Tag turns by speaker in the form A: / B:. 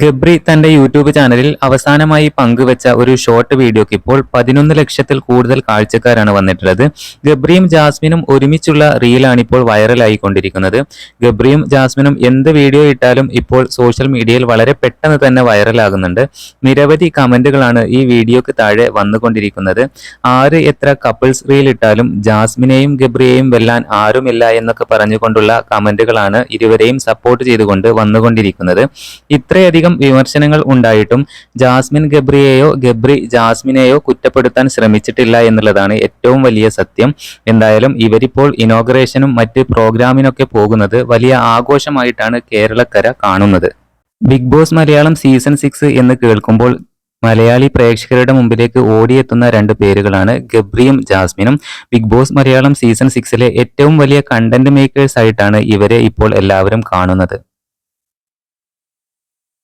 A: ഗബ്രി തന്റെ യൂട്യൂബ് ചാനലിൽ അവസാനമായി പങ്കുവച്ച ഒരു ഷോർട്ട് വീഡിയോക്ക് ഇപ്പോൾ 11 ലക്ഷത്തിൽ കൂടുതൽ കാഴ്ചക്കാരാണ് വന്നിട്ടുള്ളത്. ഗബ്രിയും ജാസ്മിനും ഒരുമിച്ചുള്ള റീലാണ് ഇപ്പോൾ വൈറലായിക്കൊണ്ടിരിക്കുന്നത്. ഗബ്രിയും ജാസ്മിനും എന്ത് വീഡിയോ ഇട്ടാലും ഇപ്പോൾ സോഷ്യൽ മീഡിയയിൽ വളരെ പെട്ടെന്ന് തന്നെ വൈറലാകുന്നുണ്ട്. നിരവധി കമന്റുകളാണ് ഈ വീഡിയോക്ക് താഴെ വന്നുകൊണ്ടിരിക്കുന്നത്. ആര് എത്ര കപ്പിൾസ് റീൽ ഇട്ടാലും ജാസ്മിനെയും ഗബ്രിയെയും വെല്ലാൻ ആരുമില്ല എന്നൊക്കെ പറഞ്ഞുകൊണ്ടുള്ള കമന്റുകളാണ് ഇരുവരെയും സപ്പോർട്ട് ചെയ്തുകൊണ്ട് വന്നുകൊണ്ടിരിക്കുന്നത്. ഇത്രയധികം വിമർശനങ്ങൾ ഉണ്ടായിട്ടും ജാസ്മിൻ ഗബ്രിയെയോ ഗബ്രി ജാസ്മിനെയോ കുറ്റപ്പെടുത്താൻ ശ്രമിച്ചിട്ടില്ല എന്നുള്ളതാണ് ഏറ്റവും വലിയ സത്യം. എന്തായാലും ഇവരിപ്പോൾ ഇനോഗ്രേഷനും മറ്റ് പ്രോഗ്രാമിനൊക്കെ പോകുന്നത് വലിയ ആഘോഷമായിട്ടാണ് കേരളക്കര കാണുന്നത്. ബിഗ് ബോസ് മലയാളം സീസൺ 6 എന്ന് കേൾക്കുമ്പോൾ മലയാളി പ്രേക്ഷകരുടെ മുമ്പിലേക്ക് ഓടിയെത്തുന്ന രണ്ട് പേരുകളാണ് ഗബ്രിയും ജാസ്മിനും. ബിഗ് ബോസ് മലയാളം സീസൺ 6 ഏറ്റവും വലിയ കണ്ടന്റ് മേക്കേഴ്സ് ആയിട്ടാണ് ഇവരെ ഇപ്പോൾ എല്ലാവരും കാണുന്നത്.